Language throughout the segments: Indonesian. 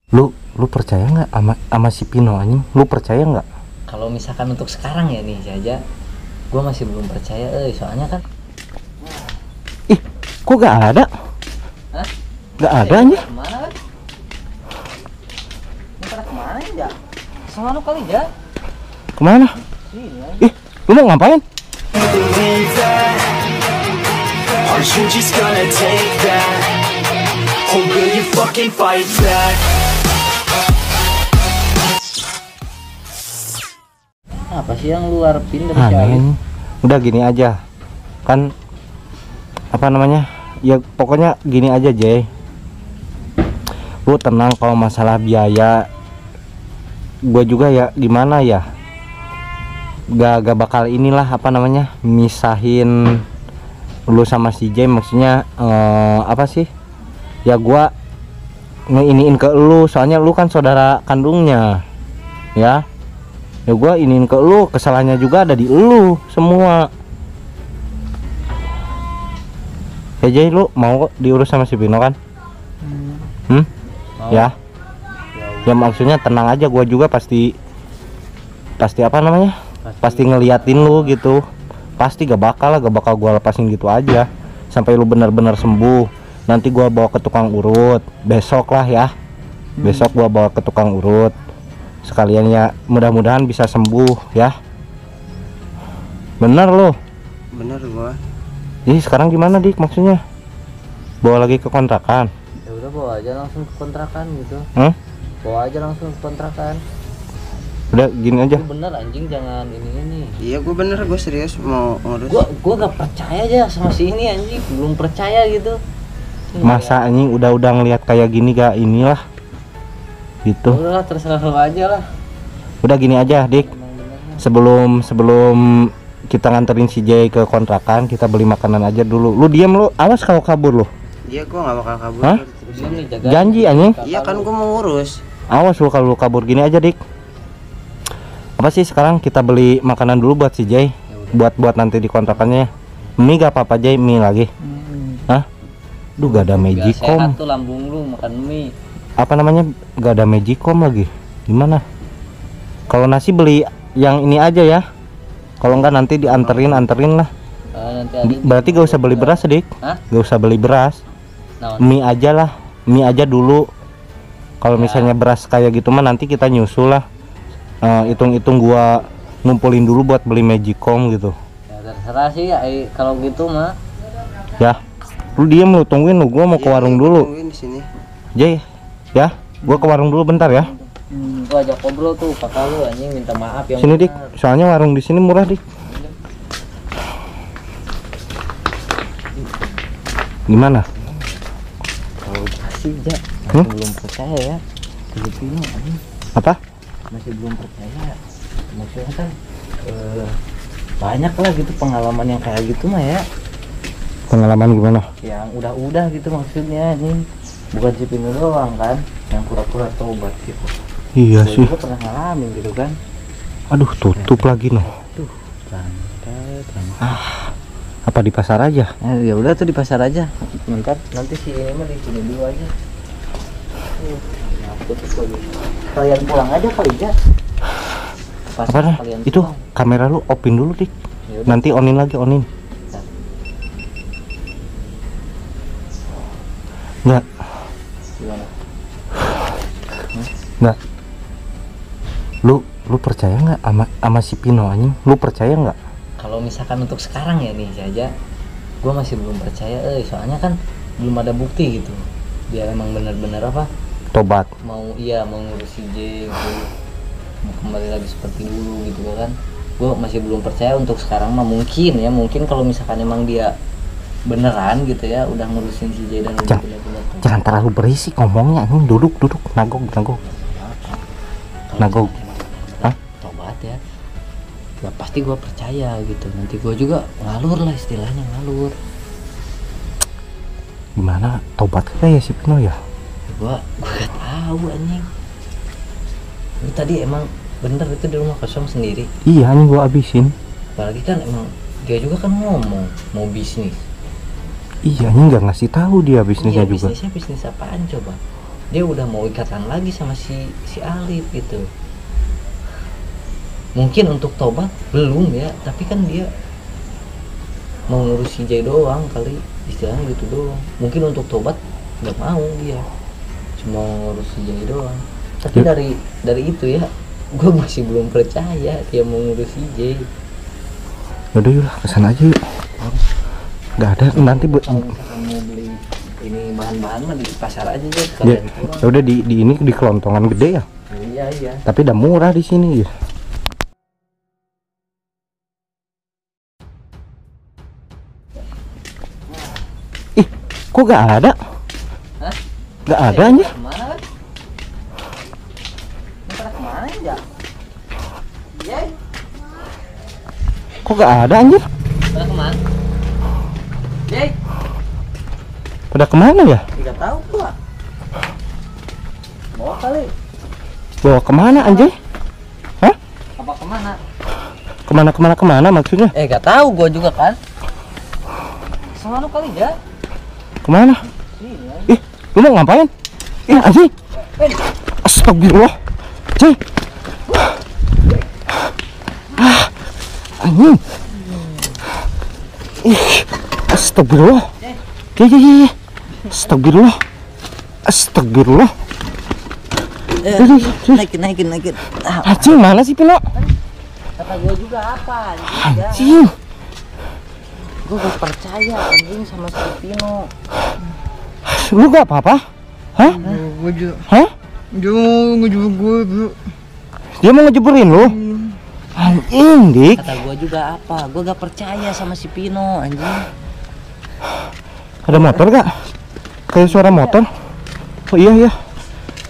Lu percaya nggak sama si Pino anjing? Lu percaya nggak? Kalau misalkan untuk sekarang ya nih saja, gue masih belum percaya, soalnya kan. Ih, kok gak ada? Hah? Gak ada anjing? Kemana kan? Ini pada kemana ya? Sama lu kali ya? Kemana? Ih, lu mau ngapain? Believe that? Are you just gonna take that? Or will you fucking fight back? Apa sih yang lu harapin dari si Alif? Aneh. Udah gini aja. Kan apa namanya? Ya pokoknya gini aja, Jay. Lu tenang kalau masalah biaya. Gua juga ya gimana ya? Gak bakal inilah apa namanya? Misahin lu sama si Jay, maksudnya apa sih? Ya gua ngeiniin ke lu, soalnya lu kan saudara kandungnya. Ya. Ya gua iniin ke lu, kesalahannya juga ada di lu semua. Ya Jay, lu mau diurus sama si Pino kan? Mau. Ya. Ya maksudnya tenang aja, gua juga pasti apa namanya? Pasti ngeliatin lu gitu. Pasti gak bakal gua lepasin gitu aja sampai lu benar-benar sembuh. Nanti gua bawa ke tukang urut besok lah ya. Besok gua bawa ke tukang urut. Sekalian ya, mudah-mudahan bisa sembuh ya. Bener lo. Bener gua. Jadi sekarang gimana Dik maksudnya? Bawa lagi ke kontrakan? Ya udah bawa aja langsung ke kontrakan gitu. Bawa aja langsung ke kontrakan. Udah gini aja. Lu bener anjing, jangan ini. Iya gua bener, gua serius mau ngurus. Gua gak percaya aja sama si ini anjing, belum percaya gitu. Masa anjing udah ngelihat kayak gini gak inilah gitu. Udah lah, terserah lu aja lah. Udah gini aja Dik. Emang benernya. Sebelum kita nganterin si Jay ke kontrakan, kita beli makanan aja dulu. Lu diem lu, awas kalau kabur lu. Iya gua nggak bakal kabur. Hah? Terus ini jaga. Janji anjing. Iya kan gua mau ngurus. Awas lu kalau lu kabur. Gini aja Dik. Apa sih sekarang kita beli makanan dulu buat si Jay. Buat nanti di kontrakannya. Mie gak apa-apa Jay, mie lagi. Hah? Duh gak ada Biar magicom. sehat tuh lambung lu makan mie. Apa namanya, gak ada magicom lagi. Gimana? Kalau nasi beli yang ini aja ya. Kalau enggak nanti dianterin lah. Nanti ada Berarti gak usah beli beras Dik. Hah? Gak usah beli beras. Nah, Mie aja lah. Mie aja dulu. Kalau Ya. misalnya beras kayak gitu mah nanti kita nyusul lah. Hitung-hitung gua ngumpulin dulu buat beli magicom gitu. ya terserah sih ya, kalau gitu mah. Ya. Lu diem lu, tungguin lu, gua mau ke Iya, warung gua dulu. tungguin di sini. Jay, ya. Gua ke warung dulu bentar ya. Gua ajak ngobrol tuh kakak lu anjing, minta maaf yang Sini Dik, benar. soalnya warung di sini murah Dik. Gimana? Kalau masih ya Hmm? masih belum percaya ya. Filipino anjing, Apa? masih belum percaya. Maksudnya kan banyak lah gitu pengalaman yang kayak gitu mah ya. Pengalaman gimana? Yang udah gitu maksudnya nih. Bukan si Pino doang kan yang pura-pura tobat gitu. Iya Gua sih. juga pernah ngalamin gitu kan. Aduh, tutup lagi noh. Tuh, lantai. Apa di pasar aja? Ya udah tuh di pasar aja. Nanti si ini mah di sini dulu aja. Kalian pulang aja kali ya. Apa dah? Itu kamera lu opin dulu Dik. Yaudah. Nanti onin lagi, onin. Enggak, Gimana? enggak. Lu percaya nggak sama si Pino anjing? Lu percaya nggak? Kalau misalkan untuk sekarang ya nih saja, gue masih belum percaya. Soalnya kan belum ada bukti gitu. Dia emang benar-benar apa? Tobat. Mau ngurus si J gitu. Mau kembali lagi seperti dulu gitu kan. Gue masih belum percaya untuk sekarang mah. Mungkin kalau misalkan emang dia beneran gitu ya udah ngurusin si J dan udah benar-benar Jangan terlalu berisik ngomongnya anjing. Duduk. Nagok. Nagok. Hah? Tobat ya pasti gue percaya gitu. Nanti gue juga ngalur lah, istilahnya ngalur. Gimana tobat kayak si Pino ya? Gue gak tahu anjing. Lu tadi emang bener itu di rumah kosong sendiri? Iya anjing, gua abisin. Apalagi kan emang dia juga kan ngomong mau bisnis. Iya anjing, nggak ngasih tahu dia bisnisnya Iya, juga. bisnisnya bisnis apaan coba? dia udah mau ikatan lagi sama si Alif gitu. Mungkin untuk tobat belum ya, tapi kan dia mau ngurus si Jay doang kali, istilahnya gitu doang. Mungkin untuk tobat nggak mau dia, cuma ngurus si Jay doang. Tapi dari itu ya, gue masih belum percaya dia mau ngurus si Jay. Yaudah yuk kesana aja yuk. Nggak ada nanti buat Kalau misalkan mau beli ini bahan-bahan mah di pasar aja ya, sekalian pulang. udah di ini di kelontongan gede ya. Iya. Tapi udah murah di sini ya. Ih, kok gak ada? Hah? Gak ada anjir. Kemana kan? Ini pada kemana ya? Iya. Kok gak ada anjir? Pada kemana? Jay, Pada kemana ya? nggak tahu gua. Bawa kali. Bawa kemana anjir? Hah? Apa kemana? Kemana maksudnya? Nggak tahu gua juga kan. Sama lu kali ya? Kemana? Iya. Ih, lu mau ngapain? Ih, anjing. Astagfirullah. Cih. Anjing. Ih, astagfirullah. Ya. Astagfirullah. Astagfirullah. Naikin. Anjing, mana sih Pino? Kata gua juga apa? Anjing. Gua gak percaya anjing sama si Pino. Lu gak apa-apa? Hah? Hah? Dia mau ngejeburin lu? Anjing, Dik. Kata gua juga apa? Gua gak percaya sama si Pino anjing. Ada motor gak? Kayak suara motor. Oh iya.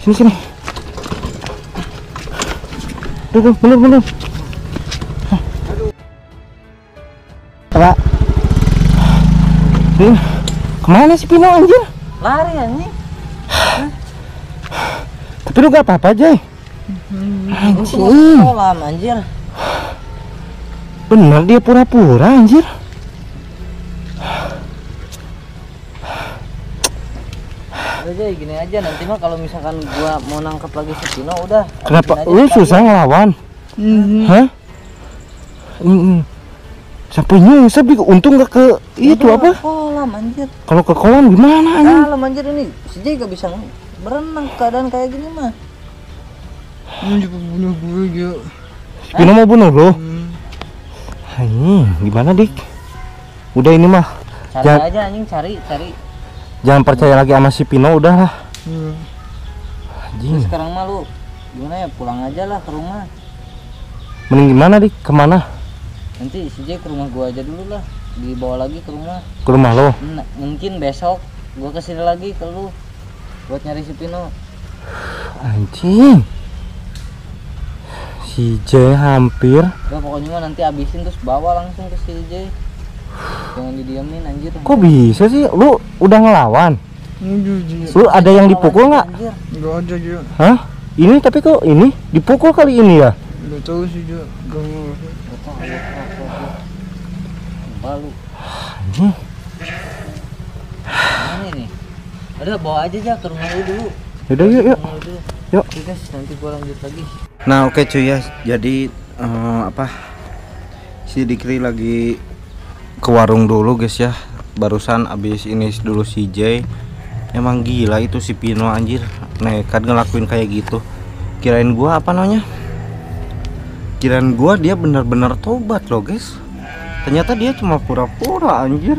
Sini. Tuh, bener. Pak. Kemana sih Pino anjir? Lari anjing. Tapi lu gak apa-apa Jay. Anjing. Anjing. Kolam anjir. Bener dia pura-pura anjir. Udah Jay, gini aja nanti mah kalau misalkan gua mau nangkep lagi si Pino udah. Kenapa habisin aja lu sekalian. susah ngelawan? Hah? Sampai nyungsep dik, untung gak ke itu Udah, apa? kolam anjir. Kalau ke kolam gimana anjing? Dalam anjir ini. Si Jay gak bisa berenang keadaan kayak gini mah. Pino mau bunuh lu? Anjing, gimana dik? Udah ini mah. Cari Jangan, aja anjing, cari. jangan percaya lagi sama si Pino udah lah. Terus Anjing. sekarang mah lu gimana ya, pulang aja lah ke rumah. Mending gimana dik? Kemana? Nanti si Jay ke rumah gua aja dulu lah, dibawa lagi ke rumah. Ke rumah lo? Mungkin besok gua kesini lagi ke lu buat nyari si Pino. Anjing. Si J hampir. Udah pokoknya mah nanti abisin terus bawa langsung ke si Jay. Jangan didiamin anjir. Kok bisa sih? Lu udah ngelawan? Lu ada yang dipukul nggak? Anjir. Enggak ada juga, Hah? Ini tapi kok ini dipukul kali ini ya? enggak tahu sih juga. Gak tau lu balu. Anjing. Mana ini? Udah bawa aja ke rumah lu dulu. Yaudah yuk. Rumah lu dulu. Yuk. Oke guys, nanti gua lanjut lagi. Nah oke cuy ya, jadi si Dikri lagi ke warung dulu guys ya. Barusan abis ini dulu si J. Emang gila itu si Pino anjir, nekat ngelakuin kayak gitu. Kirain gua dia bener-bener tobat loh guys. Ternyata dia cuma pura-pura anjir.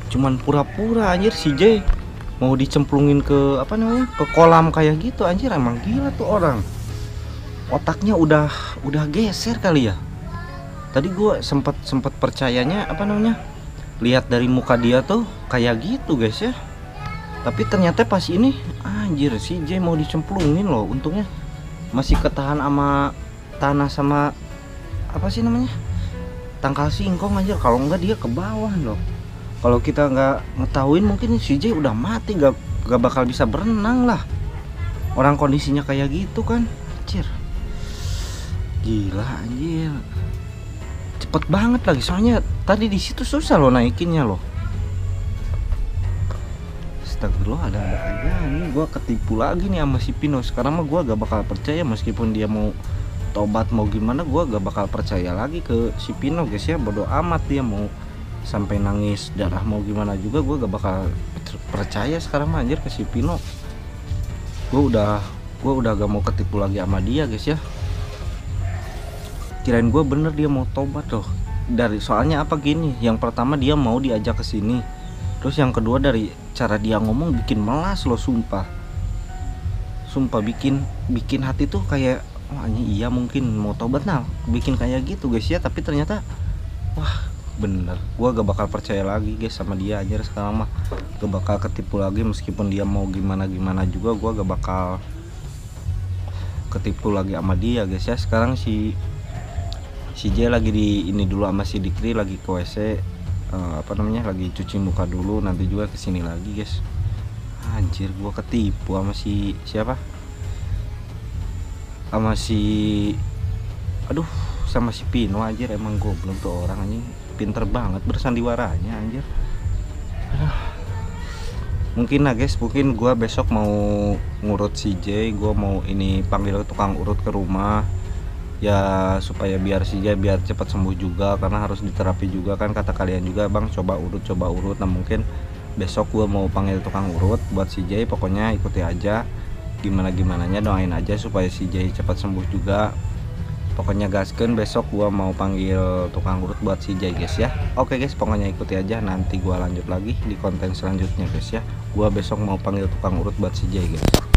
Cuman pura-pura anjir si J. Mau dicemplungin ke ke kolam kayak gitu anjir. Emang gila tuh orang. Otaknya udah geser kali ya. Tadi gue sempet percayanya lihat dari muka dia tuh kayak gitu guys ya. Tapi ternyata pas ini anjir si J mau dicemplungin loh. Untungnya masih ketahan sama tanah sama tangkal singkong anjir. Kalau enggak dia ke bawah loh. Kalau kita nggak ngetahuin mungkin si J udah mati, gak bakal bisa berenang lah. Orang kondisinya kayak gitu kan, anjir. Gila anjir. Cepet banget lagi, soalnya tadi di situ susah loh naikinnya loh. Astagfirullah, ada aja ini gua ketipu lagi nih sama si Pino. Sekarang mah gua gak bakal percaya meskipun dia mau tobat mau gimana, gua gak bakal percaya lagi ke si Pino guys ya. Bodoh amat dia mau sampai nangis darah mau gimana juga, gua gak bakal percaya sekarang mah anjir ke si Pino. Gua udah gak mau ketipu lagi sama dia guys ya. Kirain gua bener dia mau tobat loh. Dari soalnya apa gini, yang pertama dia mau diajak ke sini. Terus yang kedua dari cara dia ngomong bikin melas loh, sumpah bikin hati tuh kayak wah ini iya mungkin mau tobat, nah bikin kayak gitu guys ya. Tapi ternyata wah bener, gua gak bakal percaya lagi guys sama dia aja. Sekarang mah gak bakal ketipu lagi meskipun dia mau gimana juga, gua gak bakal ketipu lagi sama dia guys ya. Sekarang si J lagi di ini dulu sama si Dikri, lagi ke WC, lagi cuci muka dulu, nanti juga kesini lagi guys. Anjir gua ketipu sama si siapa, sama si sama si Pino anjir. Emang goblok tuh orang anjing, pinter banget bersandiwaranya anjir. Mungkin lah guys, mungkin gua besok mau ngurut si J, gua mau ini panggil tukang urut ke rumah ya, supaya biar si J biar cepat sembuh juga, karena harus diterapi juga kan kata kalian juga, bang coba urut. Nah mungkin besok gua mau panggil tukang urut buat si J. Pokoknya ikuti aja gimananya, doain aja supaya si J cepat sembuh juga. Pokoknya gaskeun, besok gua mau panggil tukang urut buat si J guys ya. Oke guys, pokoknya ikuti aja, nanti gua lanjut lagi di konten selanjutnya guys ya. Gua besok mau panggil tukang urut buat si J guys.